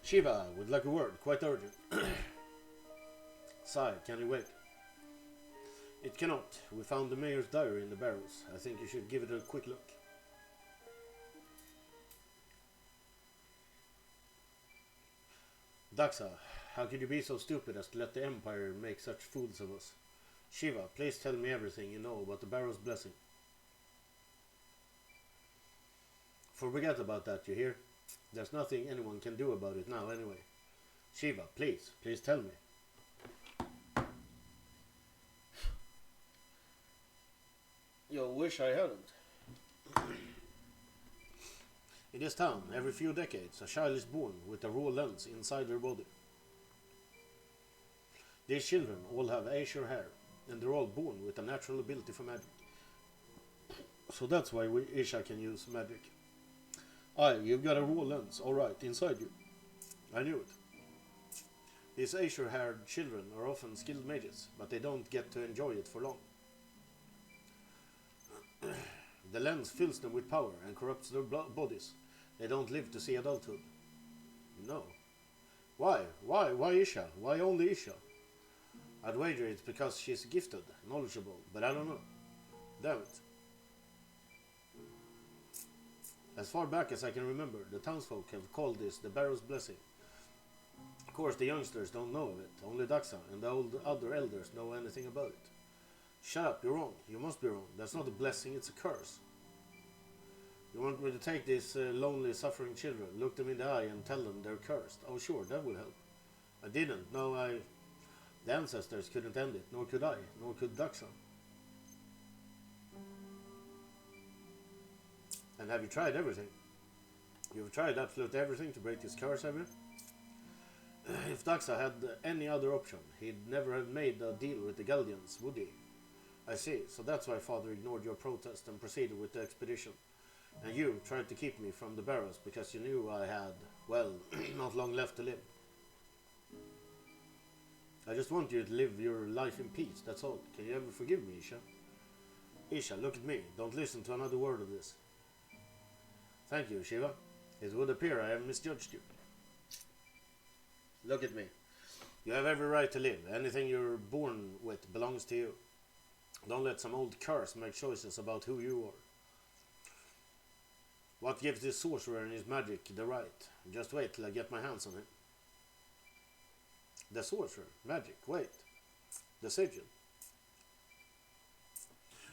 Shiva, would like a word, quite urgent. Sigh, can you wait? It cannot. We found the mayor's diary in the barrels. I think you should give it a quick look. Daxa, how could you be so stupid as to let the Empire make such fools of us? Shiva, please tell me everything you know about the barrel's blessing. Forget about that, you hear? There's nothing anyone can do about it now anyway. Shiva, please tell me. You wish I hadn't. In this town, every few decades, a child is born with a raw lens inside their body. These children all have azure hair, and they're all born with a natural ability for magic. So that's why Isha can use magic. Aye, you've got a raw lens, alright, inside you. I knew it. These azure-haired children are often skilled mages, but they don't get to enjoy it for long. The lens fills them with power and corrupts their bodies. They don't live to see adulthood. No. Why? Why Isha? Why only Isha? I'd wager it's because she's gifted, knowledgeable, but I don't know. Damn it. As far back as I can remember, the townsfolk have called this the Barrow's Blessing. Of course, the youngsters don't know of it. Only Daxa and the other elders know anything about it. Shut up, you're wrong. You must be wrong. That's not a blessing, it's a curse. You want me to take these lonely, suffering children, look them in the eye and tell them they're cursed? Oh sure, that will help. I didn't. No, the ancestors couldn't end it, nor could I, nor could Daxa. And have you tried everything? You've tried absolutely everything to break this curse, have you? If Daxa had any other option, he'd never have made a deal with the Galdians, would he? I see, so that's why Father ignored your protest and proceeded with the expedition. And you tried to keep me from the barrows because you knew I had, well, not long left to live. I just want you to live your life in peace, that's all. Can you ever forgive me, Isha? Isha, look at me. Don't listen to another word of this. Thank you, Shiva. It would appear I have misjudged you. Look at me. You have every right to live. Anything you're born with belongs to you. Don't let some old curse make choices about who you are. What gives this sorcerer and his magic the right? Just wait till I get my hands on him. The sorcerer, magic, wait. The sigil.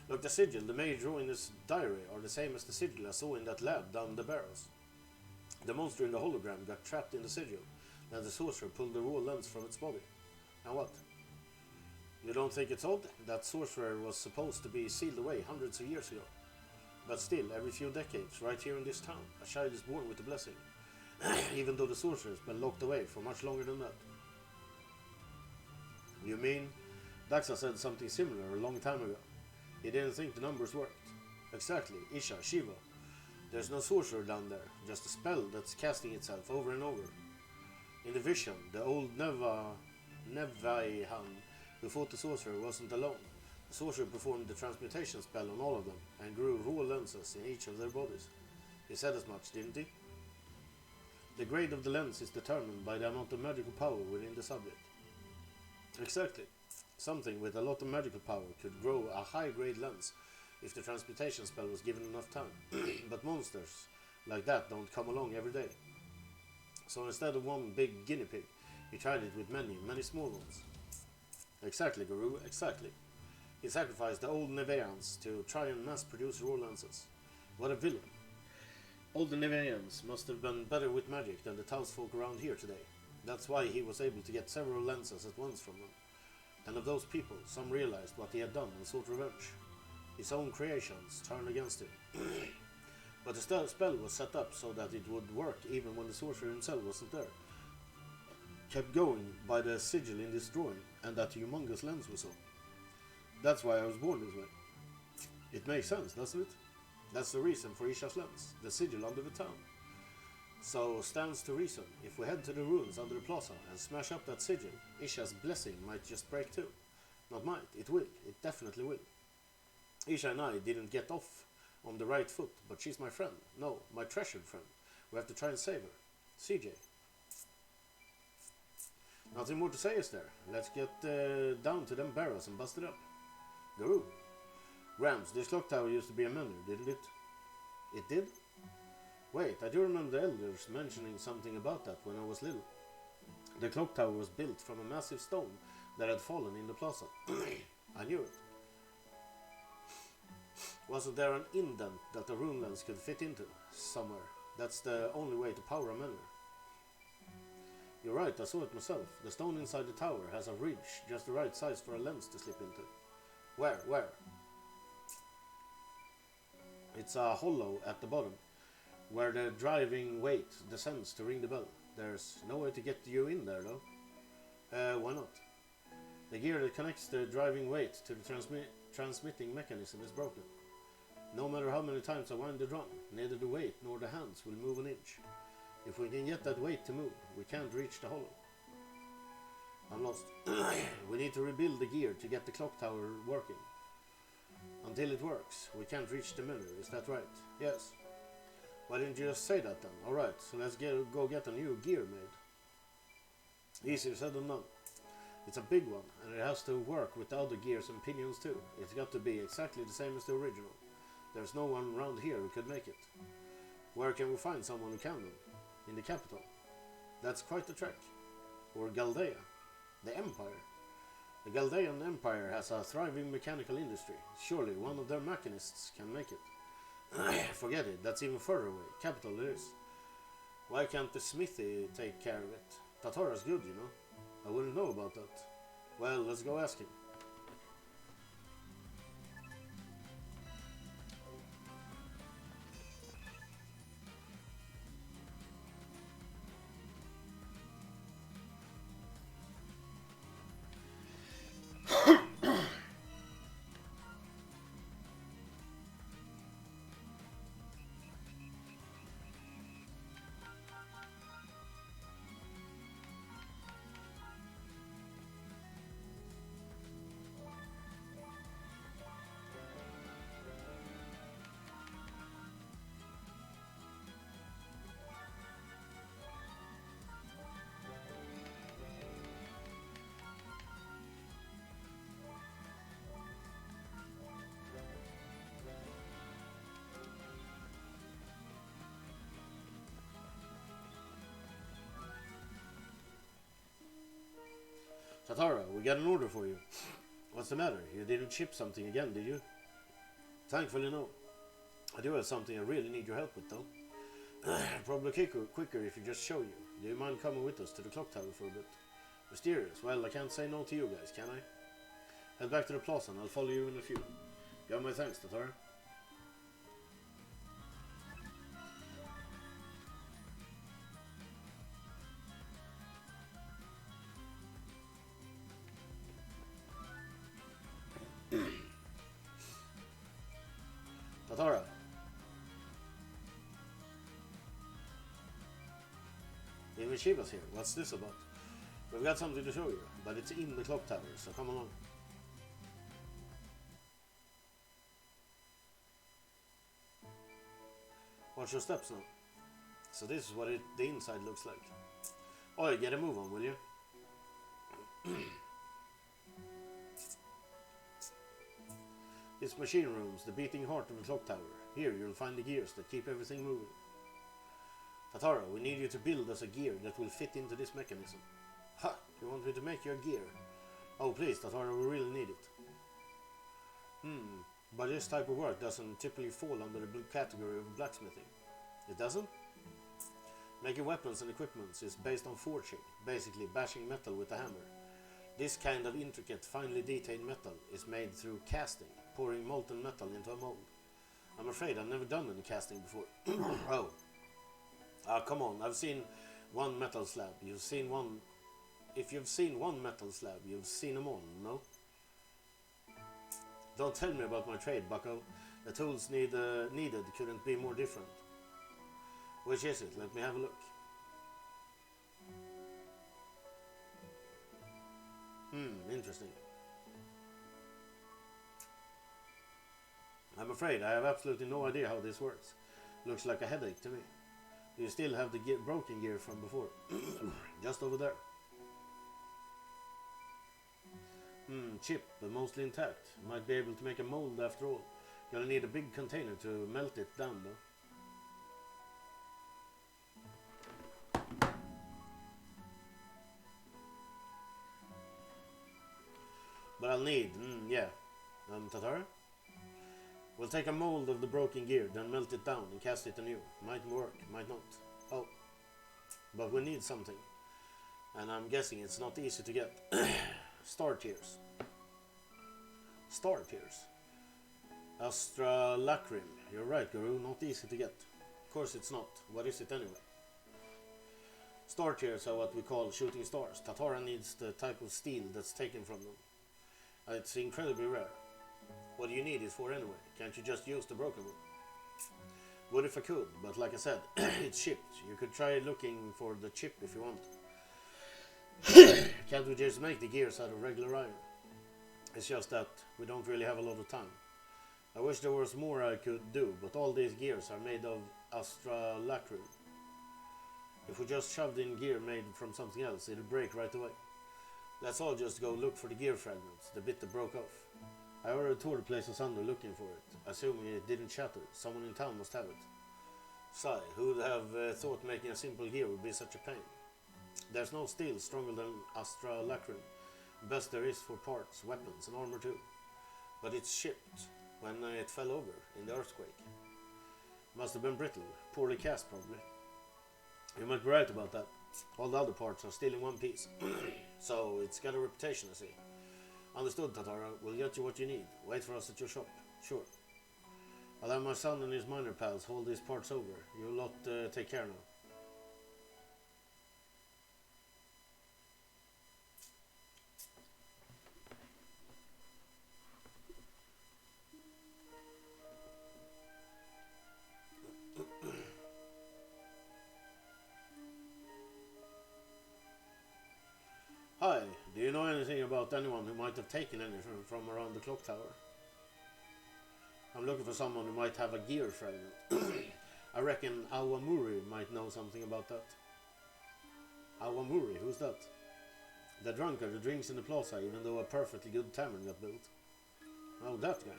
Look, the sigil the mage drew in his diary are the same as the sigil I saw in that lab down the barrows. The monster in the hologram got trapped in the sigil, and the sorcerer pulled the raw lens from its body. And what? You don't think it's odd? That sorcerer was supposed to be sealed away hundreds of years ago. But still, every few decades, right here in this town, a child is born with a blessing. Even though the sorcerer's been locked away for much longer than that. You mean? Daxa said something similar a long time ago. He didn't think the numbers worked. Exactly, Isha, Shiva. There's no sorcerer down there, just a spell that's casting itself over and over. In the vision, the old Nevaihan who fought the sorcerer wasn't alone. The sorcerer performed the transmutation spell on all of them and grew raw lenses in each of their bodies. He said as much, didn't he? The grade of the lens is determined by the amount of magical power within the subject. Exactly. Something with a lot of magical power could grow a high-grade lens if the transmutation spell was given enough time. But monsters like that don't come along every day. So instead of one big guinea pig, he tried it with many, many small ones. Exactly, Guru, exactly. He sacrificed the old Nevaeans to try and mass-produce raw lenses. What a villain. All the Nevaeans must have been better with magic than the townsfolk around here today. That's why he was able to get several lenses at once from them. And of those people, some realized what he had done and sought revenge. His own creations turned against him. But the spell was set up so that it would work even when the sorcerer himself wasn't there. Kept going by the sigil in this drawing, and that humongous lens we saw. That's why I was born this way. It makes sense, doesn't it? That's the reason for Isha's lens, the sigil under the town. So stands to reason, if we head to the ruins under the plaza and smash up that sigil, Isha's blessing might just break too. Not might, it will, it definitely will. Isha and I didn't get off on the right foot, but she's my friend. No, my treasured friend. We have to try and save her. CJ. Nothing more to say, is there? Let's get down to them barrels and bust it up. Garoo. Grams, this clock tower used to be a manor, didn't it? It did? Wait, I do remember the elders mentioning something about that when I was little. The clock tower was built from a massive stone that had fallen in the plaza. I knew it. Wasn't there an indent that the rune lens could fit into? Somewhere. That's the only way to power a manor. You're right, I saw it myself. The stone inside the tower has a ridge, just the right size for a lens to slip into. Where? It's a hollow at the bottom, where the driving weight descends to ring the bell. There's no way to get you in there, though. Why not? The gear that connects the driving weight to the transmitting mechanism is broken. No matter how many times I wind the drum, neither the weight nor the hands will move an inch. If we can get that weight to move, we can't reach the hollow. I'm lost. We need to rebuild the gear to get the clock tower working. Until it works, we can't reach the manor, is that right? Yes. Why didn't you just say that then? Alright, so let's go get a new gear made. Easier said than done. It's a big one, and it has to work with the other gears and pinions too. It's got to be exactly the same as the original. There's no one around here who could make it. Where can we find someone who can then? In the capital. That's quite the trek. Or Galdea. The Empire. The Galdean Empire has a thriving mechanical industry. Surely one of their mechanists can make it. Forget it, that's even further away. Capital it is. Why can't the smithy take care of it? Tatora's good, you know. I wouldn't know about that. Well, let's go ask him. Tatara, we got an order for you. What's the matter? You didn't ship something again, did you? Thankfully, no. I do have something I really need your help with, though. Probably quicker if you just show you. Do you mind coming with us to the clock tower for a bit? Mysterious. Well, I can't say no to you guys, can I? Head back to the plaza and I'll follow you in a few. You have my thanks, Tatara. Tatara. Even Shiva's here. What's this about? We've got something to show you, but it's in the clock tower, so come along. Watch your steps now. So this is what the inside looks like. Oh, get a move on, will you? This machine room's the beating heart of the clock tower. Here you'll find the gears that keep everything moving. Tatara, we need you to build us a gear that will fit into this mechanism. Ha! You want me to make you a gear? Oh please, Tatara, we really need it. But this type of work doesn't typically fall under the category of blacksmithing. It doesn't? Making weapons and equipment is based on forging, basically bashing metal with a hammer. This kind of intricate, finely detailed metal is made through casting, pouring molten metal into a mold. I'm afraid I've never done any casting before. Oh. Come on, I've seen one metal slab. You've seen one... If you've seen one metal slab, you've seen them all, no? Don't tell me about my trade, bucko. The tools needed couldn't be more different. Which is it? Let me have a look. Interesting. I'm afraid I have absolutely no idea how this works. Looks like a headache to me. Do you still have the broken gear from before? Just over there. Chip, but mostly intact. Might be able to make a mold after all. Gonna need a big container to melt it down though. But I'll need, Tatara? We'll take a mold of the broken gear, then melt it down and cast it anew. Might work, might not. Oh, but we need something. And I'm guessing it's not easy to get. Star tears. Star tears. Astralacrim. You're right, Guru, not easy to get. Of course it's not. What is it anyway? Star tears are what we call shooting stars. Tatara needs the type of steel that's taken from them. It's incredibly rare. What do you need it for anyway? Can't you just use the broken one? Would if I could, but like I said, it's shipped. You could try looking for the chip if you want. Can't we just make the gears out of regular iron? It's just that we don't really have a lot of time. I wish there was more I could do, but all these gears are made of astralacrim. If we just shoved in gear made from something else, it'll break right away. Let's all just go look for the gear fragments, the bit that broke off. I already toured the place on Sunday looking for it, assuming it didn't shatter. Someone in town must have it. Sigh, who would have thought making a simple gear would be such a pain? There's no steel stronger than astralacrim. Best there is for parts, weapons and armor too. But it's shipped when it fell over in the earthquake. Must have been brittle, poorly cast probably. You might be right about that. All the other parts are still in one piece. So it's got a reputation, I see. Understood, Tatara. We'll get you what you need. Wait for us at your shop. Sure. I'll have my son and his miner pals hold these parts over. You lot take care now. Hi, do you know anything about anyone who might have taken anything from around the clock tower? I'm looking for someone who might have a gear fragment. I reckon Awamuri might know something about that. Awamuri, who's that? The drunkard who drinks in the plaza even though a perfectly good tavern got built. Oh, that guy.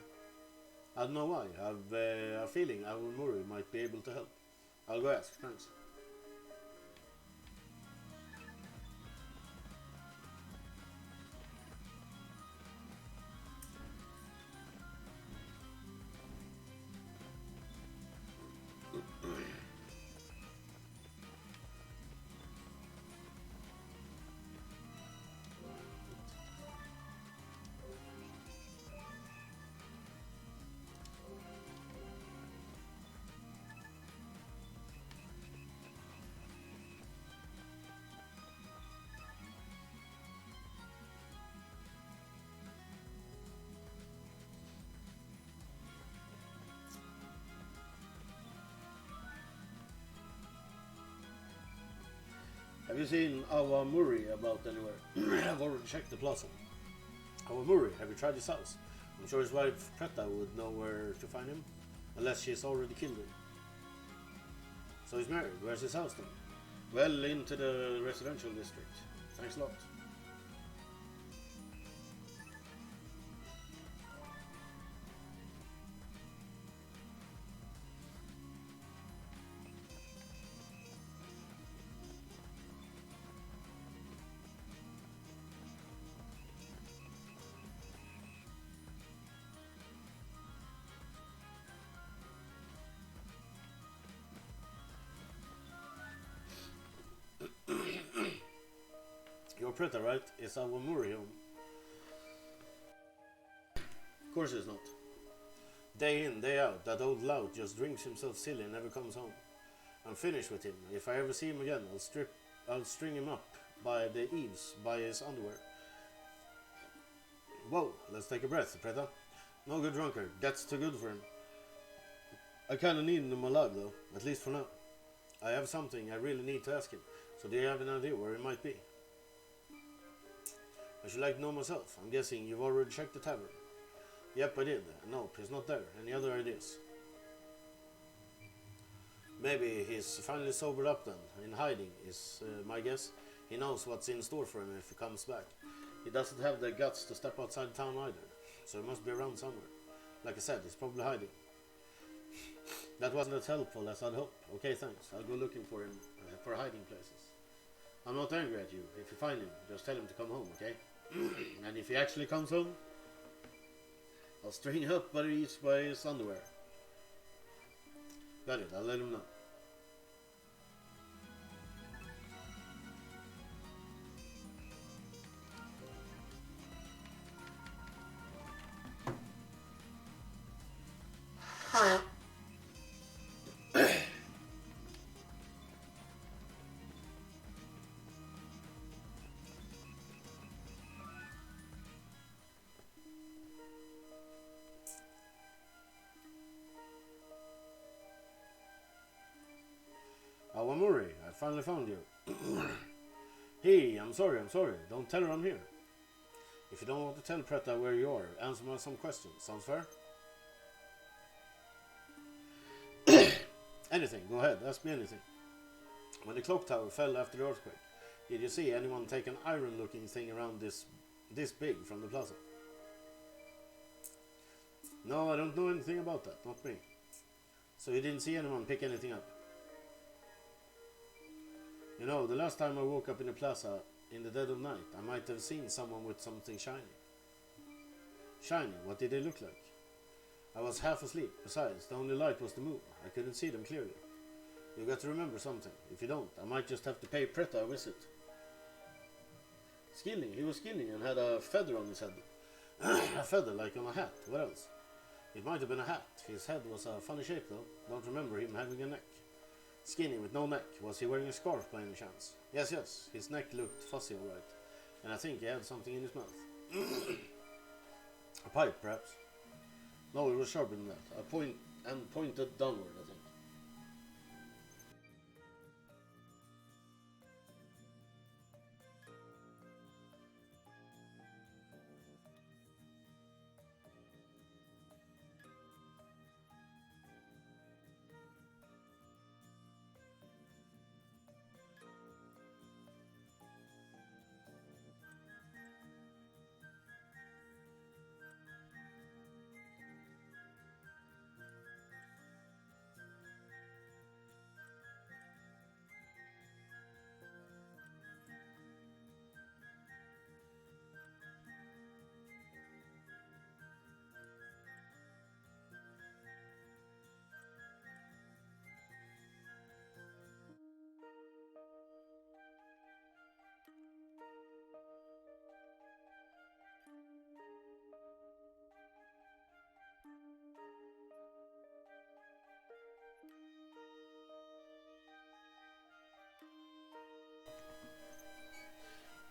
I don't know why. I've a feeling Awamuri might be able to help. I'll go ask, thanks. Have you seen Awamuri about anywhere? I've already checked the plaza. Awamuri, have you tried his house? I'm sure his wife Preta would know where to find him, unless she's already killed him. So he's married. Where's his house then? Well, into the residential district. Thanks a lot. You're Preta, right? Is Awamuri home? Of course he's not. Day in, day out, that old lout just drinks himself silly and never comes home. I'm finished with him. If I ever see him again, I'll string him up by the eaves, by his underwear. Whoa, let's take a breath, Preta. No good drunkard, that's too good for him. I kinda need him alive though, at least for now. I have something I really need to ask him, so do you have an idea where he might be? I should like to know myself. I'm guessing you've already checked the tavern. Yep, I did. Nope, he's not there. Any other ideas? Maybe he's finally sobered up then. In hiding is my guess. He knows what's in store for him if he comes back. He doesn't have the guts to step outside town either, so he must be around somewhere. Like I said, he's probably hiding. That wasn't as helpful as I'd hoped. Okay, thanks. I'll go looking for him, for hiding places. I'm not angry at you. If you find him, just tell him to come home, okay? And if he actually comes home, I'll string him up by his underwear. Got it, I'll let him know. Awamori, I finally found you. Hey, I'm sorry. Don't tell her I'm here. If you don't want to tell Preta where you are, answer me some questions. Sounds fair? Anything, go ahead, ask me anything. When the clock tower fell after the earthquake, did you see anyone take an iron-looking thing around this big from the plaza? No, I don't know anything about that, not me. So you didn't see anyone pick anything up? You know, the last time I woke up in the plaza in the dead of night, I might have seen someone with something shiny. Shiny? What did they look like? I was half asleep. Besides, the only light was the moon. I couldn't see them clearly. You got to remember something. If you don't, I might just have to pay Preta a visit. Skinny? He was skinny and had a feather on his head. A feather like on a hat. What else? It might have been a hat. His head was a funny shape though. Don't remember him having a neck. Skinny with no neck. Was he wearing a scarf by any chance? Yes. His neck looked fuzzy alright. And I think he had something in his mouth. A pipe, perhaps? No, it was sharper than that. Pointed downward, I think.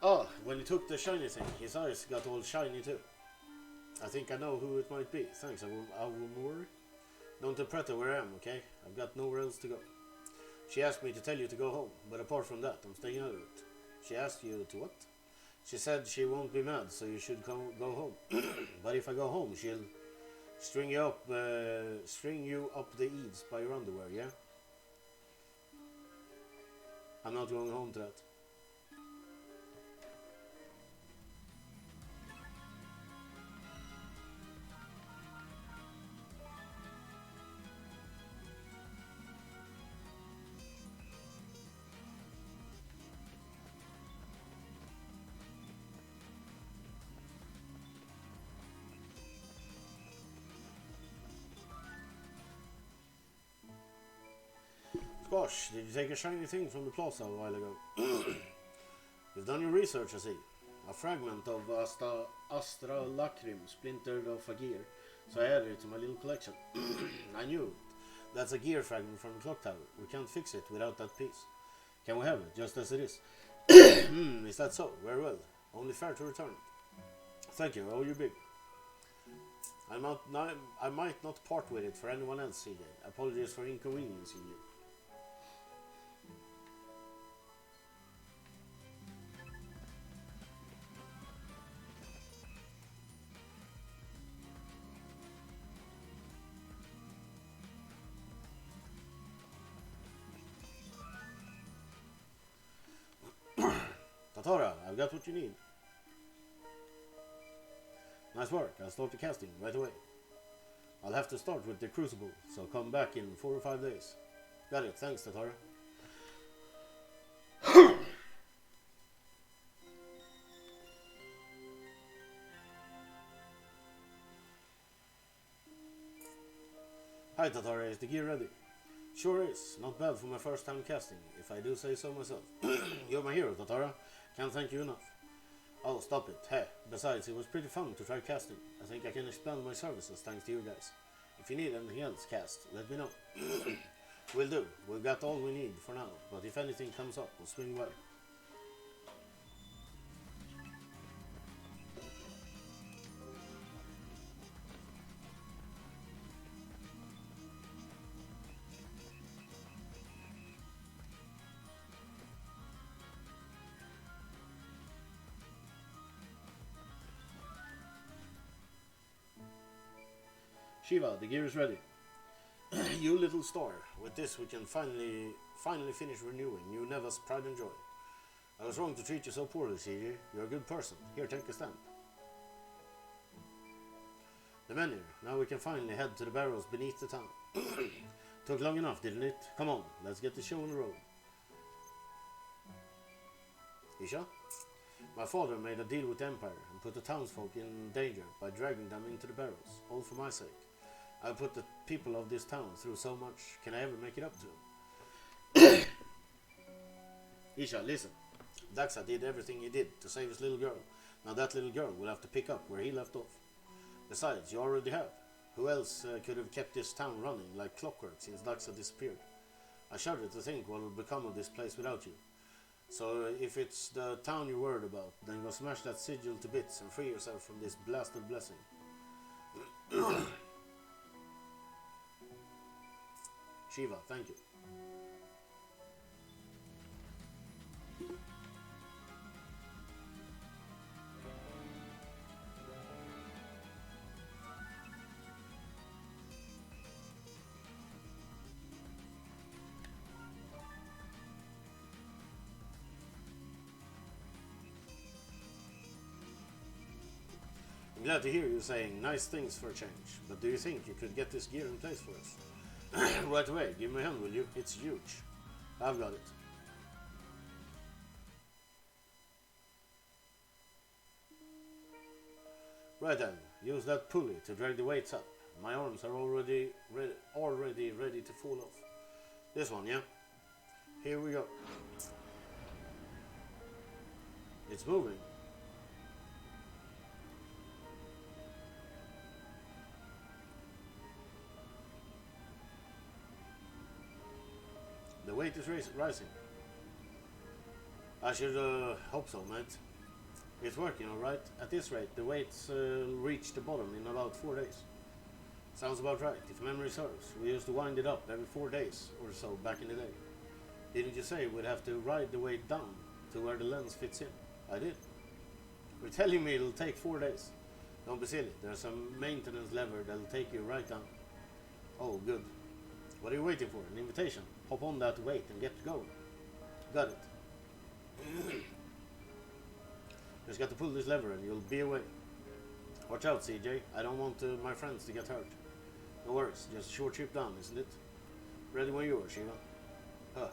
Ah, when he took the shiny thing, his eyes got all shiny too. I think I know who it might be. Thanks, Awamori. Don't tell Preta where I am, okay? I've got nowhere else to go. She asked me to tell you to go home, but apart from that, I'm staying out of it. She asked you to what? She said she won't be mad, so you should go home. But if I go home, she'll string you up the eaves by your underwear, yeah? I'm not going home to that. Gosh, did you take a shiny thing from the plaza a while ago? You've done your research, I see. A fragment of Astra Lacrim splintered off a gear, so I added it to my little collection. I knew it. That's a gear fragment from the clock tower. We can't fix it without that piece. Can we have it, just as it is? Is that so? Very well. Only fair to return it. Thank you, I owe you big. I might not part with it for anyone else, CJ. Apologies for inconveniencing you. Tatara, I've got what you need. Nice work, I'll start the casting right away. I'll have to start with the Crucible, so come back in 4 or 5 days. Got it, thanks, Tatara. Hi Tatara, is the gear ready? Sure is, not bad for my first time casting, if I do say so myself. You're my hero, Tatara. Can't thank you enough. Oh, stop it. Hey, besides, it was pretty fun to try casting. I think I can expand my services thanks to you guys. If you need anything else cast, let me know. Will do. We've got all we need for now, but if anything comes up, we'll swing by. Shiva, the gear is ready. You little star. With this we can finally finish renewing New Neva's pride and joy. I was wrong to treat you so poorly, CJ. You're a good person. Here, take a stamp. The menu. Now we can finally head to the barrows beneath the town. Took long enough, didn't it? Come on, let's get the show on the road. Isha? My father made a deal with the Empire and put the townsfolk in danger by dragging them into the barrows, all for my sake. I put the people of this town through so much, can I ever make it up to him? Isha, listen. Daxa did everything he did to save his little girl. Now that little girl will have to pick up where he left off. Besides, you already have. Who else could have kept this town running like clockwork since Daxa disappeared? I shudder to think what will become of this place without you. So if it's the town you're worried about, then go smash that sigil to bits and free yourself from this blasted blessing. Shiva, thank you. I'm glad to hear you saying nice things for a change, but do you think you could get this gear in place for us? Right away, give me a hand, will you? It's huge. I've got it. Right then, use that pulley to drag the weights up. My arms are already ready to fall off. This one, yeah? Here we go. It's moving. The weight is rising. I should hope so, mate. It's working alright. At this rate, the weights reach the bottom in about 4 days. Sounds about right. If memory serves, we used to wind it up every 4 days or so back in the day. Didn't you say we'd have to ride the weight down to where the lens fits in? I did. You're telling me it'll take 4 days. Don't be silly. There's a maintenance lever that'll take you right down. Oh, good. What are you waiting for? An invitation? Hop on that weight and get going. Got it. Just got to pull this lever and you'll be away. Watch out, CJ. I don't want my friends to get hurt. No worries. Just a short trip down, isn't it? Ready when you are, Shiva. Huh.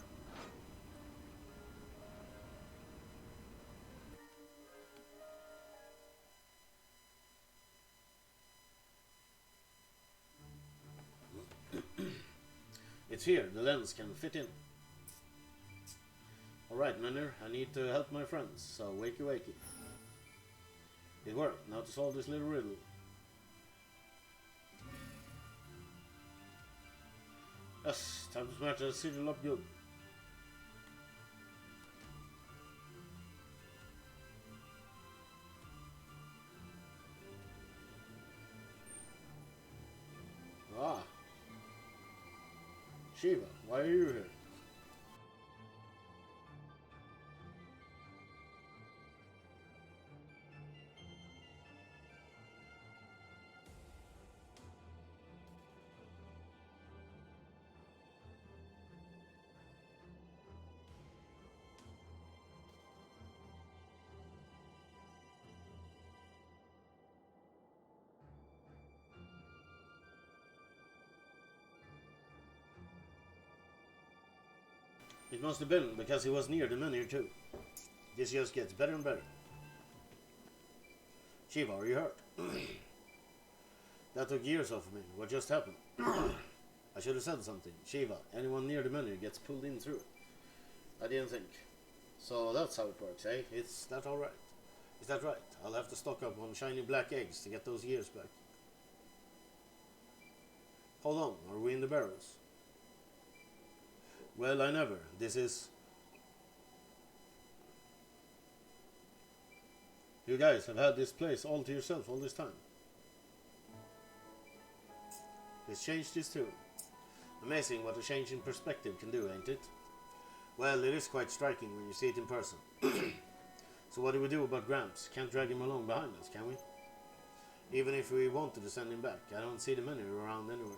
It's here, the lens can fit in. Alright, Menner, I need to help my friends, so wakey wakey. It worked, now to solve this little riddle. Yes, time to smash the sigil up good. Ah. Shiva, why are you here? It must have been because he was near the Menhir too. This just gets better and better. Shiva, are you hurt? That took years off of me. What just happened? I should have said something. Shiva, anyone near the Menhir gets pulled in through it. I didn't think. So that's how it works, eh? Is that alright? Is that right? I'll have to stock up on shiny black eggs to get those years back. Hold on, are we in the barrels? Well, I never. This is... You guys have had this place all to yourself all this time. It's changed this too. Amazing what a change in perspective can do, ain't it? Well, it is quite striking when you see it in person. So what do we do about Gramps? Can't drag him along behind us, can we? Even if we wanted to send him back, I don't see the Menhir around anywhere.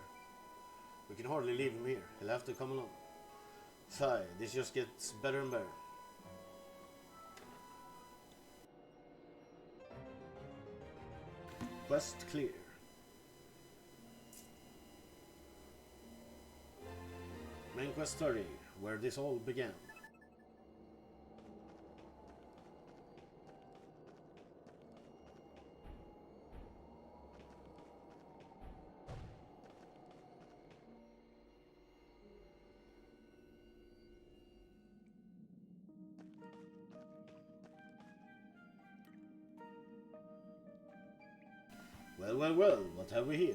We can hardly leave him here. He'll have to come along. Sigh, this just gets better and better. Quest clear. Main quest 30, where this all began. Well, what have we here?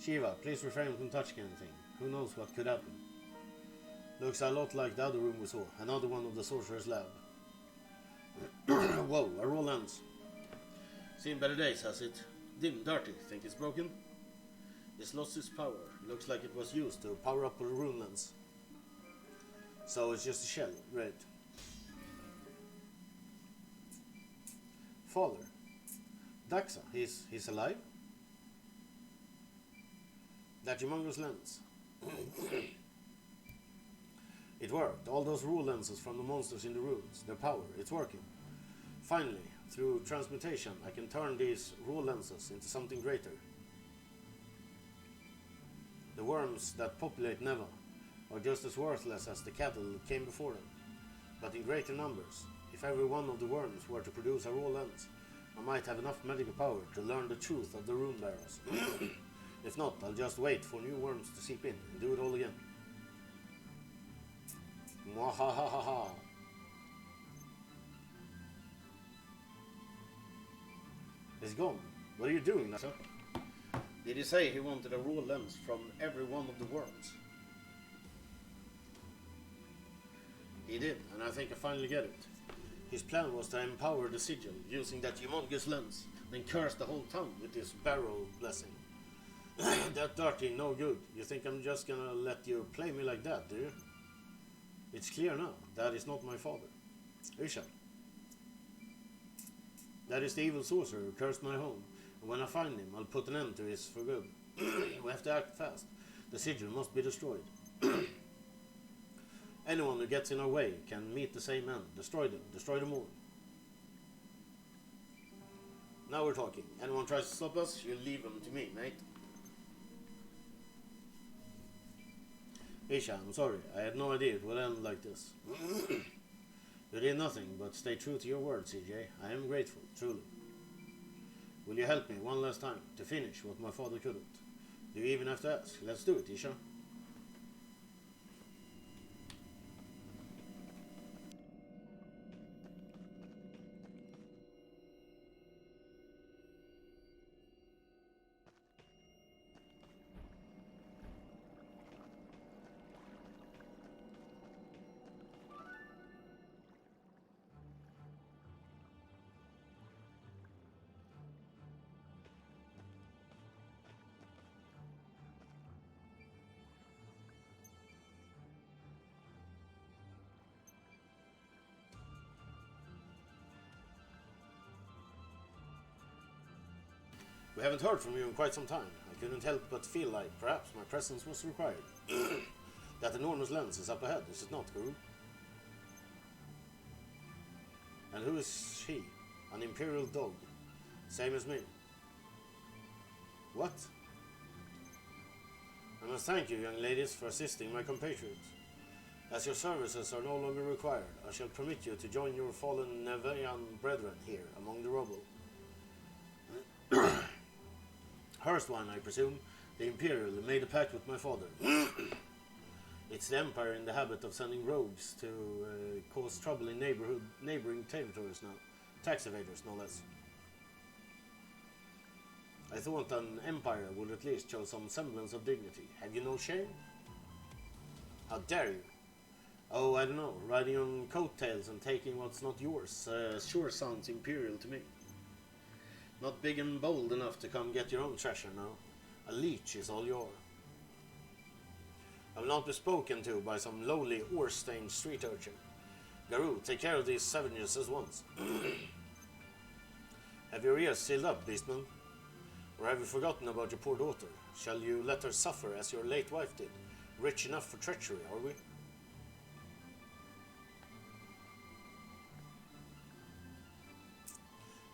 Shiva, please refrain from touching anything. Who knows what could happen? Looks a lot like the other room we saw, another one of the sorcerer's lab. Whoa, a raw lens. Seen better days, has it? Dim, dirty, think it's broken? It's lost its power. Looks like it was used to power up a rune lens. So it's just a shell, great. Father. Daxa, he's alive? That humongous lens. It worked. All those rule lenses from the monsters in the ruins, their power, it's working. Finally, through transmutation, I can turn these rule lenses into something greater. The worms that populate Neva are just as worthless as the cattle that came before them, but in greater numbers. If every one of the worms were to produce a raw lens, I might have enough magical power to learn the truth of the rune barrels. If not, I'll just wait for new worms to seep in and do it all again. Mwahahaha. It's gone. What are you doing, Nasa? Did he say he wanted a raw lens from every one of the worms? He did, and I think I finally get it. His plan was to empower the sigil using that humongous lens, then curse the whole town with his barrel blessing. That dirty, no good. You think I'm just gonna let you play me like that, do you? It's clear now. That is not my father. Isha. That is the evil sorcerer who cursed my home. And when I find him, I'll put an end to his for good. We have to act fast. The sigil must be destroyed. Anyone who gets in our way can meet the same end. Destroy them all. Now we're talking. Anyone tries to stop us, you leave them to me, mate. Isha, I'm sorry. I had no idea it would end like this. You did nothing but stay true to your word, CJ. I am grateful, truly. Will you help me one last time to finish what my father couldn't? Do you even have to ask? Let's do it, Isha. We haven't heard from you in quite some time. I couldn't help but feel like perhaps my presence was required. That enormous lens is up ahead, is it not, Guru? And who is she? An imperial dog. Same as me. What? I must thank you, young ladies, for assisting my compatriots. As your services are no longer required, I shall permit you to join your fallen Nevaean brethren here among the rubble. Hurstwine, I presume, the Imperial, made a pact with my father. It's the Empire in the habit of sending rogues to cause trouble in neighboring territories now. Tax evaders, no less. I thought an Empire would at least show some semblance of dignity. Have you no shame? How dare you? Oh, I don't know. Riding on coattails and taking what's not yours sure sounds Imperial to me. Not big and bold enough to come get your own treasure now. A leech is all yours. I will not be spoken to by some lowly, ore-stained street urchin. Garou, take care of these savages at once. Have your ears sealed up, beastman? Or have you forgotten about your poor daughter? Shall you let her suffer as your late wife did? Rich enough for treachery, are we?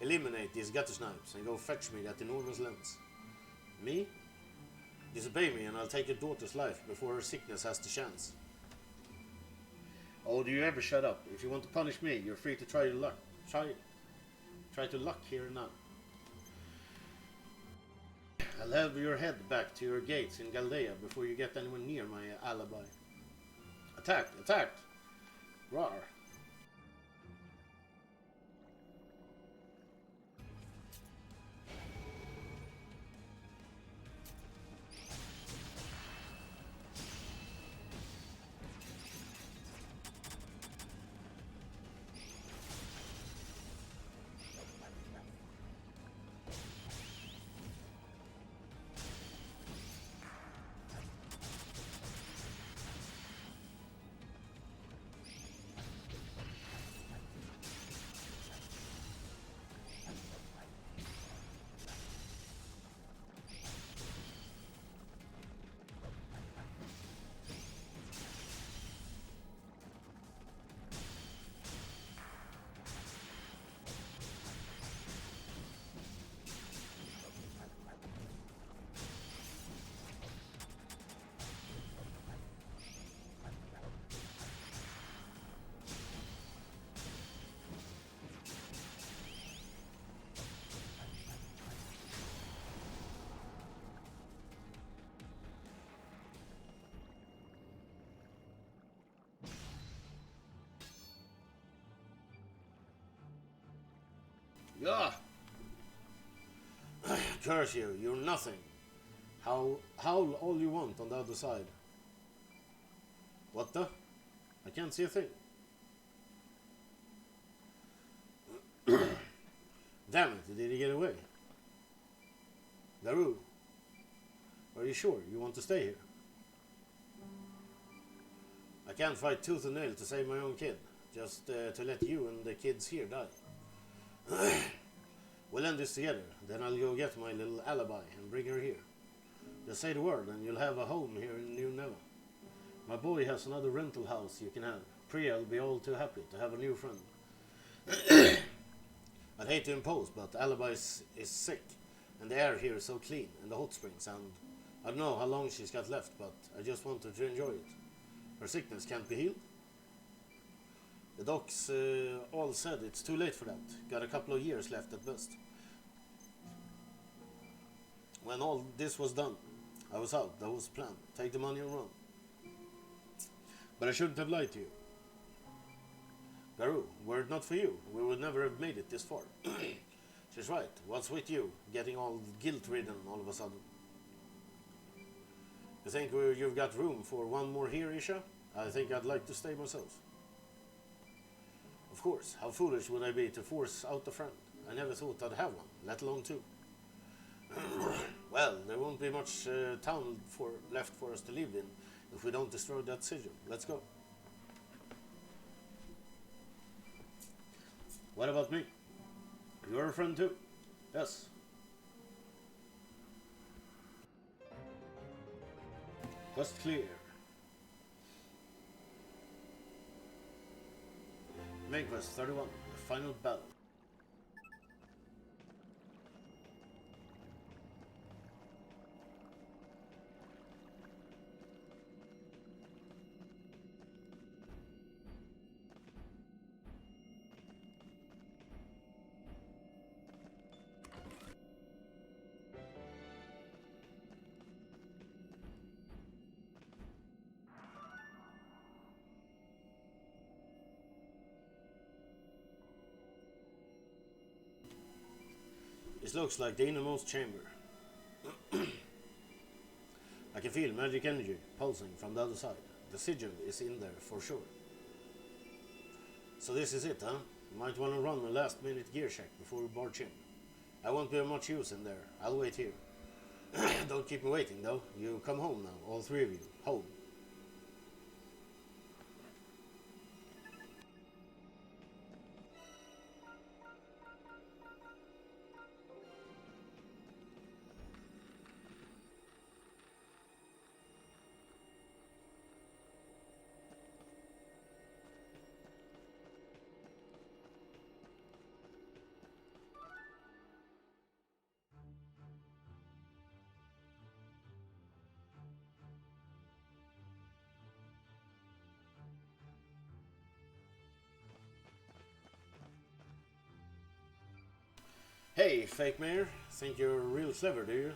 Eliminate these gutter snipes and go fetch me that enormous lens. Me? Disobey me and I'll take your daughter's life before her sickness has the chance. Oh, do you ever shut up? If you want to punish me, you're free to try your luck. Try to luck here and now. I'll have your head back to your gates in Galdea before you get anyone near my alibi. Attack! Attack! Rawr! Yeah. Curse you, you're nothing. Howl all you want on the other side. What the? I can't see a thing. Damn it, did he get away? Garou, are you sure you want to stay here? I can't fight tooth and nail to save my own kid, just to let you and the kids here die. We'll end this together, then I'll go get my little alibi and bring her here. Just say the word and you'll have a home here in New Neva. My boy has another rental house you can have. Pria'll be all too happy to have a new friend. I'd hate to impose, but Alibi is sick, and the air here is so clean, and the hot springs, and I don't know how long she's got left, but I just want her to enjoy it. Her sickness can't be healed. The docs all said it's too late for that. Got a couple of years left at best. When all this was done, I was out. That was the plan. Take the money and run. But I shouldn't have lied to you. Garou, were it not for you, we would never have made it this far. She's right. What's with you, getting all guilt-ridden all of a sudden? You think you've got room for one more here, Isha? I think I'd like to stay myself. Of course, how foolish would I be to force out a friend? I never thought I'd have one, let alone two. Well, there won't be much town left for us to live in if we don't destroy that sigil. Let's go. What about me? You're a friend too? Yes. Quest clear. Main quest 31, the final battle. This looks like the innermost chamber. I can feel magic energy pulsing from the other side. The sigil is in there for sure. So this is it, huh? Might want to run a last-minute gear check before we barge in. I won't be of much use in there. I'll wait here. Don't keep me waiting, though. You come home now, all three of you. Home. Hey, fake mayor. Think you're real clever, do you?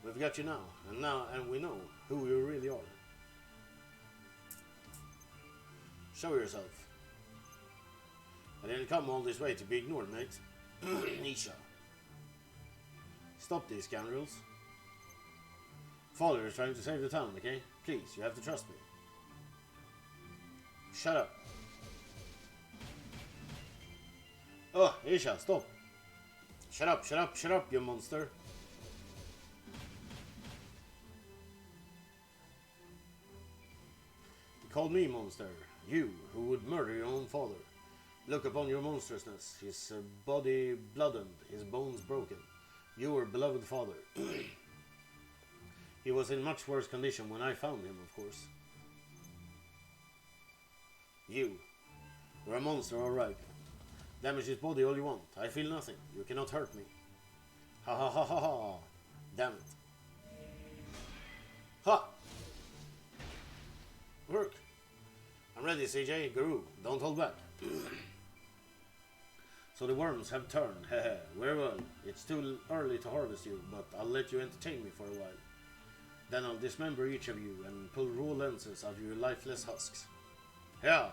We've got you now, and we know who you really are. Show yourself. I didn't come all this way to be ignored, mate. Nisha. Stop these scoundrels. Father is trying to save the town, okay? Please, you have to trust me. Shut up. Oh, Isha, stop. Shut up, you monster. You called me monster. You, who would murder your own father. Look upon your monstrousness. His body blooded, his bones broken. Your beloved father. He was in much worse condition when I found him, of course. You're a monster, alright. Damage his body all you want. I feel nothing. You cannot hurt me. Ha ha ha ha ha. Damn it. Ha! Work. I'm ready, CJ. Guru. Don't hold back. So the worms have turned. Hehe. Very well. It's too early to harvest you, but I'll let you entertain me for a while. Then I'll dismember each of you and pull raw lenses out of your lifeless husks. Yeah.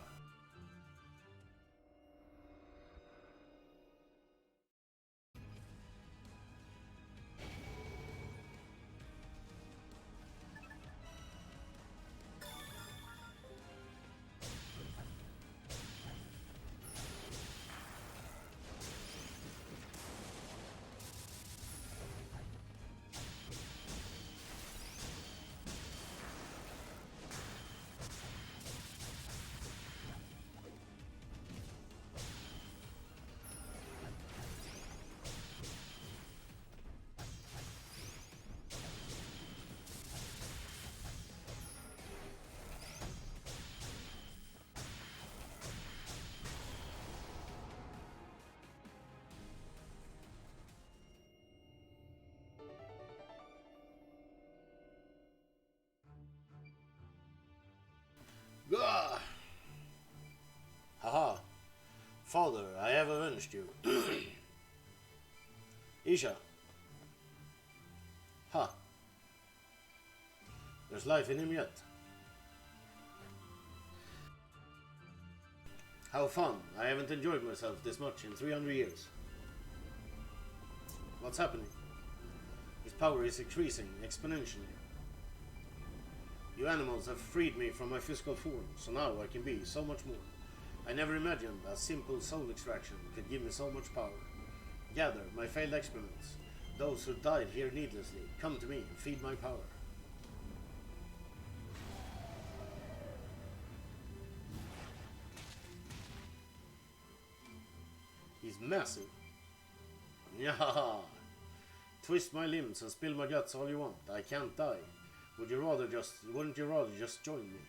Gah! Haha. Father, I have avenged you. Isha. Ha. There's life in him yet. How fun. I haven't enjoyed myself this much in 300 years. What's happening? His power is increasing exponentially. You animals have freed me from my physical form, so now I can be so much more. I never imagined a simple soul extraction could give me so much power. Gather my failed experiments. Those who died here needlessly, come to me and feed my power. He's massive. Yahaha! Twist my limbs and spill my guts all you want. I can't die. Wouldn't you rather just join me?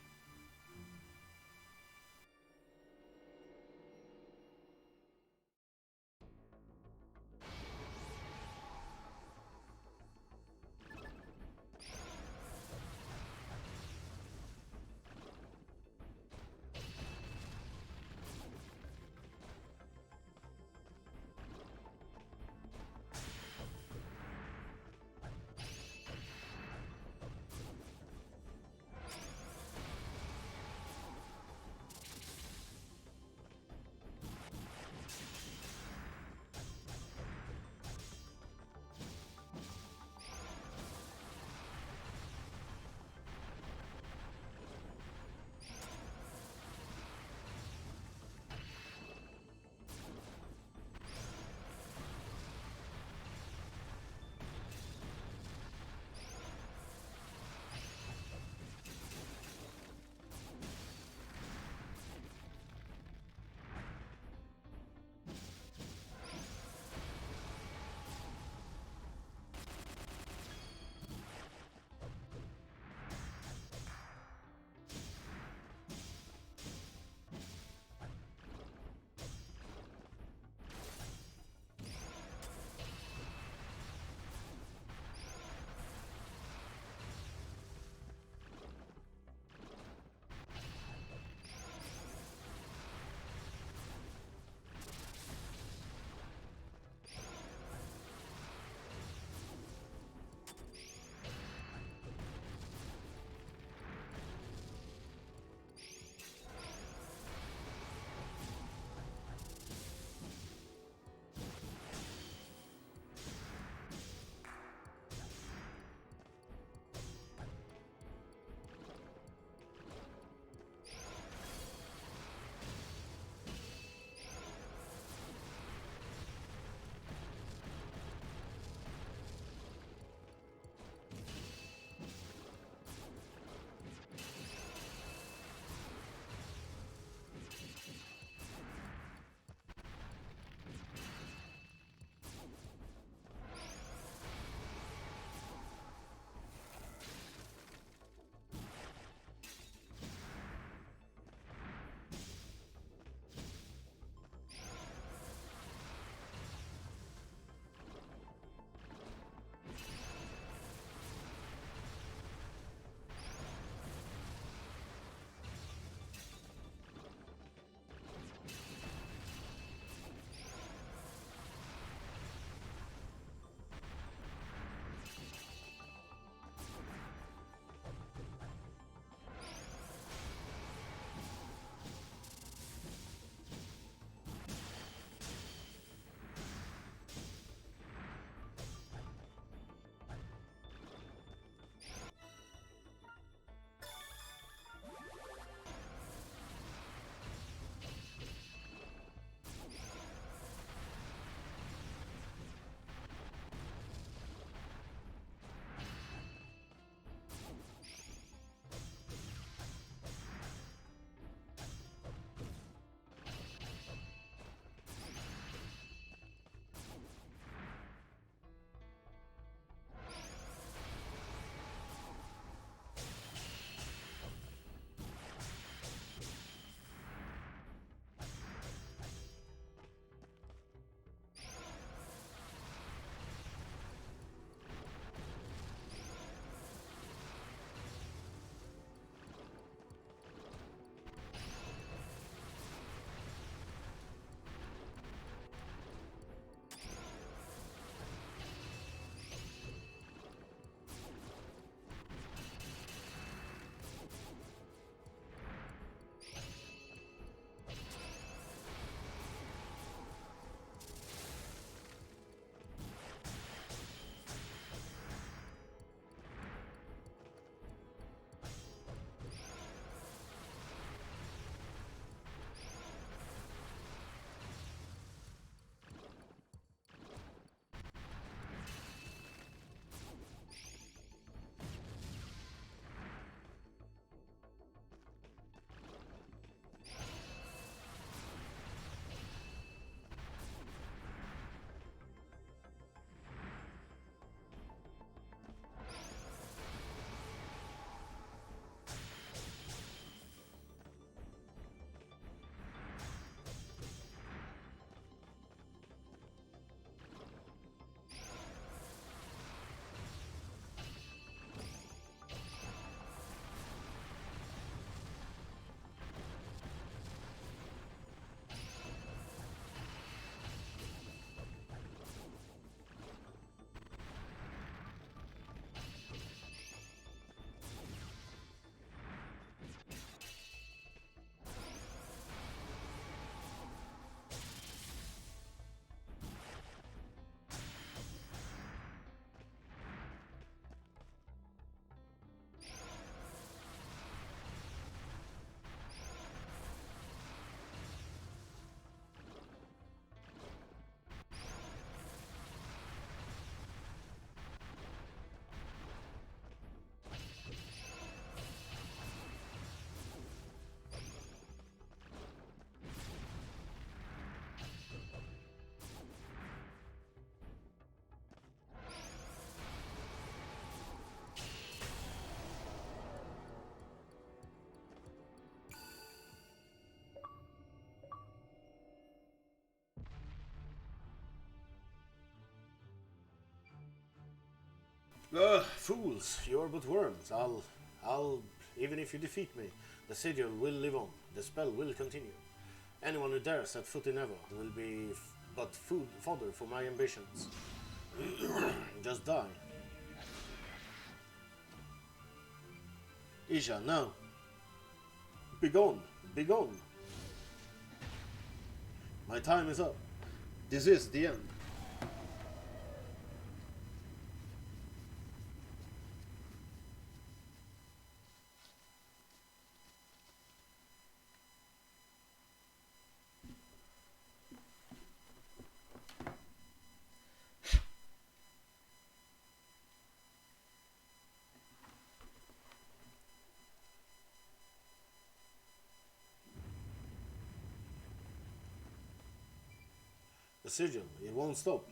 Fools, you're but worms. Even if you defeat me, the sigil will live on. The spell will continue. Anyone who dares set foot in Eva will be but food fodder for my ambitions. Just die. Isha, no. Begone, begone. My time is up. This is the end. The sigil, it won't stop.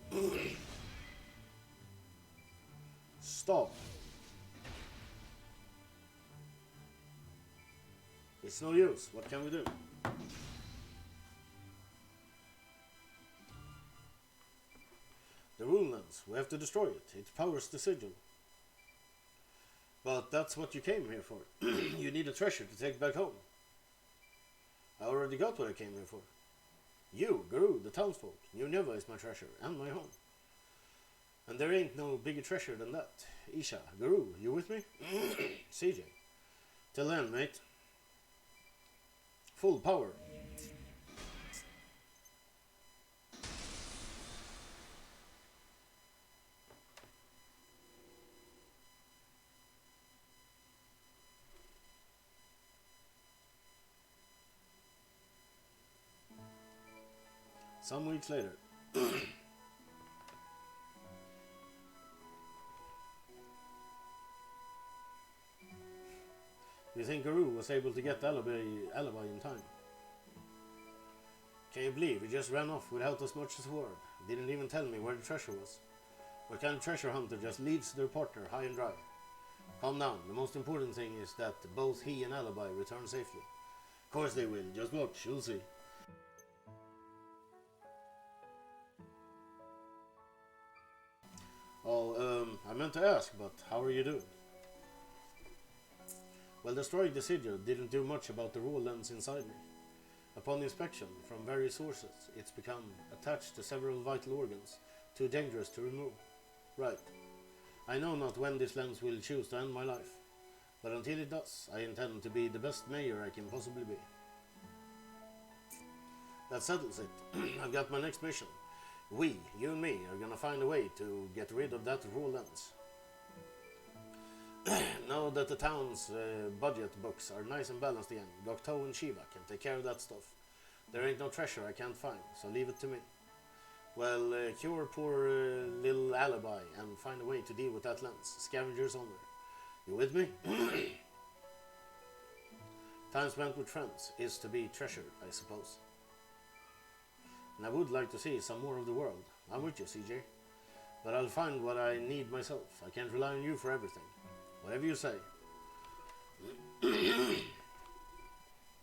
Stop. It's no use. What can we do? The rune lens. We have to destroy it. It powers the sigil. But that's what you came here for. You need a treasure to take back home. I already got what I came here for. You, Guru, the townsfolk, knew Neva is my treasure and my home. And there ain't no bigger treasure than that. Isha, Guru, you with me? CJ. Till then, mate. Full power. Some weeks later. You think Guru was able to get the alibi in time? Can you believe he just ran off without as much as a word? Didn't even tell me where the treasure was. What kind of treasure hunter just leaves their partner high and dry? Calm down. The most important thing is that both he and Alibi return safely. Of course they will. Just watch. You'll see. Oh, I meant to ask, but how are you doing? Well, destroying the sigil didn't do much about the raw lens inside me. Upon inspection from various sources, it's become attached to several vital organs, too dangerous to remove. Right. I know not when this lens will choose to end my life, but until it does, I intend to be the best mayor I can possibly be. That settles it. I've got my next mission. We, you and me, are gonna find a way to get rid of that raw lens. Now that the town's budget books are nice and balanced again, Gokto and Shiva can take care of that stuff. There ain't no treasure I can't find, so leave it to me. Well, cure poor little Alibi and find a way to deal with that lens. Scavenger's honor. You with me? Time spent with friends is to be treasured, I suppose. And I would like to see some more of the world. I'm with you, CJ. But I'll find what I need myself. I can't rely on you for everything. Whatever you say.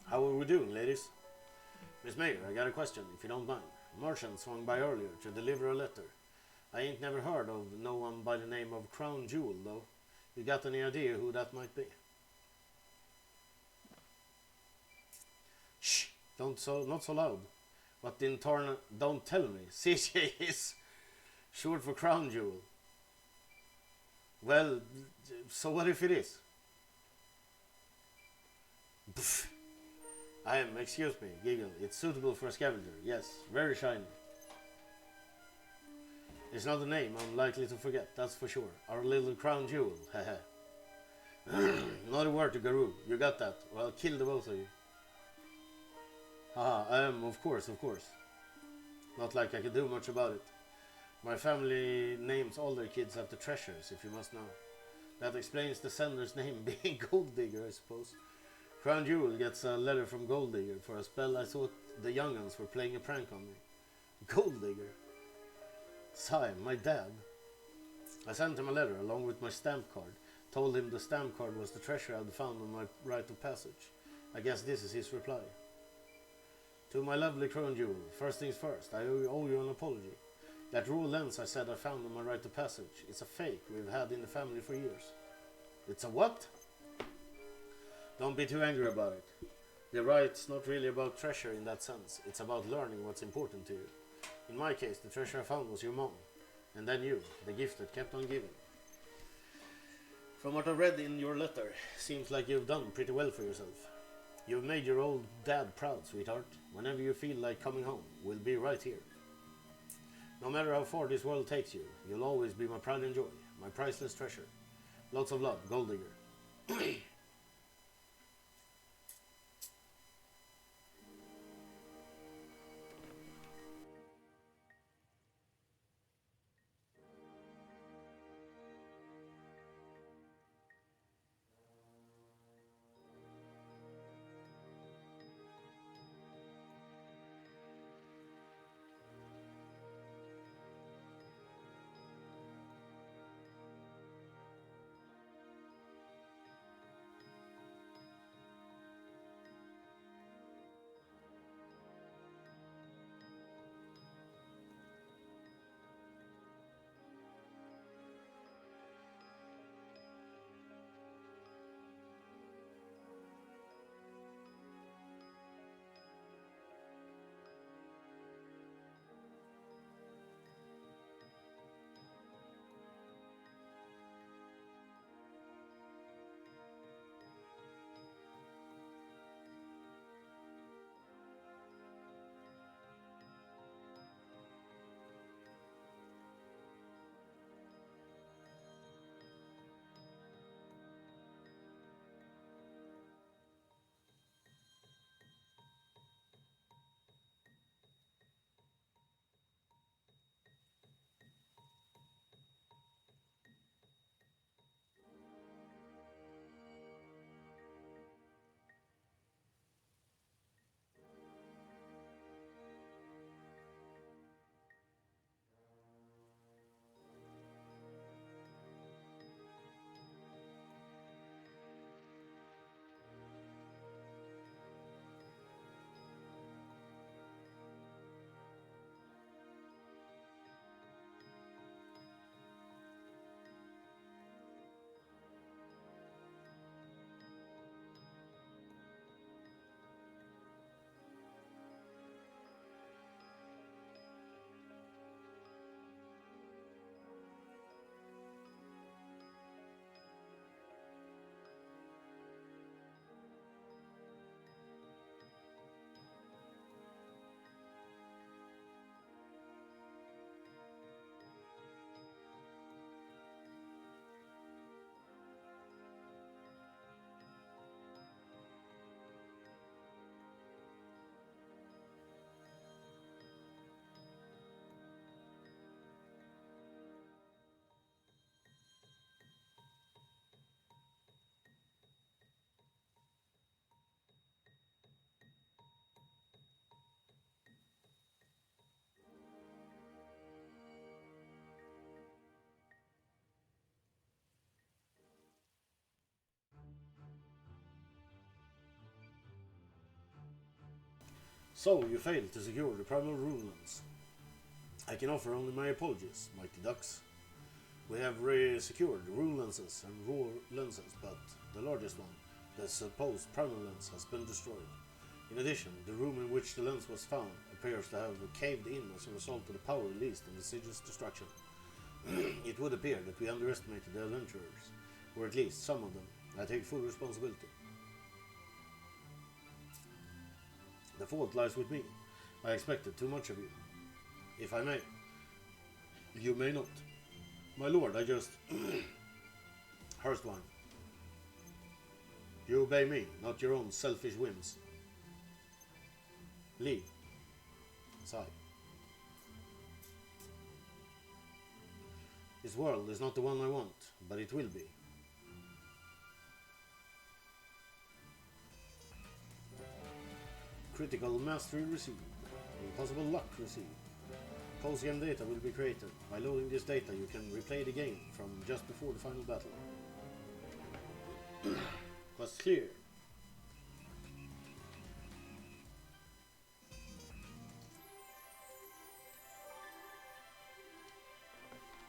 How are we doing, ladies? Miss Mayor, I got a question, if you don't mind. A merchant swung by earlier to deliver a letter. I ain't never heard of no one by the name of Crown Jewel, though. You got any idea who that might be? Shh! Not so loud. What in turn, don't tell me. CJ is short for Crown Jewel. Well, so what if it is? Pff. Excuse me, giggle. It's suitable for a scavenger. Yes, very shiny. It's not a name I'm likely to forget, that's for sure. Our little Crown Jewel, haha. Not a word to Guru. You got that? Well, I'll kill the both of you. Haha, of course. Not like I could do much about it. My family names all their kids after treasures, if you must know. That explains the sender's name being Gold Digger, I suppose. Crown Jewel gets a letter from Gold Digger for a spell I thought the young'uns were playing a prank on me. Gold Digger? Sigh, my dad. I sent him a letter along with my stamp card. Told him the stamp card was the treasure I'd found on my rite of passage. I guess this is his reply. To my lovely Crown Jewel, first things first, I owe you an apology. That raw lens I said I found on my rite of passage is a fake we've had in the family for years. It's a what? Don't be too angry about it. You're right, it's not really about treasure in that sense. It's about learning what's important to you. In my case, the treasure I found was your mom. And then you, the gift that kept on giving. From what I read in your letter, seems like you've done pretty well for yourself. You've made your old dad proud, sweetheart. Whenever you feel like coming home, we'll be right here. No matter how far this world takes you, you'll always be my pride and joy, my priceless treasure. Lots of love, Gold Digger. So, you failed to secure the primal runelands. I can offer only my apologies, mighty ducks. We have secured the rune lenses and raw lenses, but the largest one, the supposed primal lens, has been destroyed. In addition, the room in which the lens was found appears to have caved in as a result of the power released in the Sige's destruction. It would appear that we underestimated the adventurers, or at least some of them. I take full responsibility. The fault lies with me. I expected too much of you. If I may. You may not. My lord, I just... Hurstwine. You obey me, not your own selfish whims. Leave. Sigh. This world is not the one I want, but it will be. Critical mastery received. Impossible luck received. Post-game data will be created. By loading this data, you can replay the game from just before the final battle. Quest clear.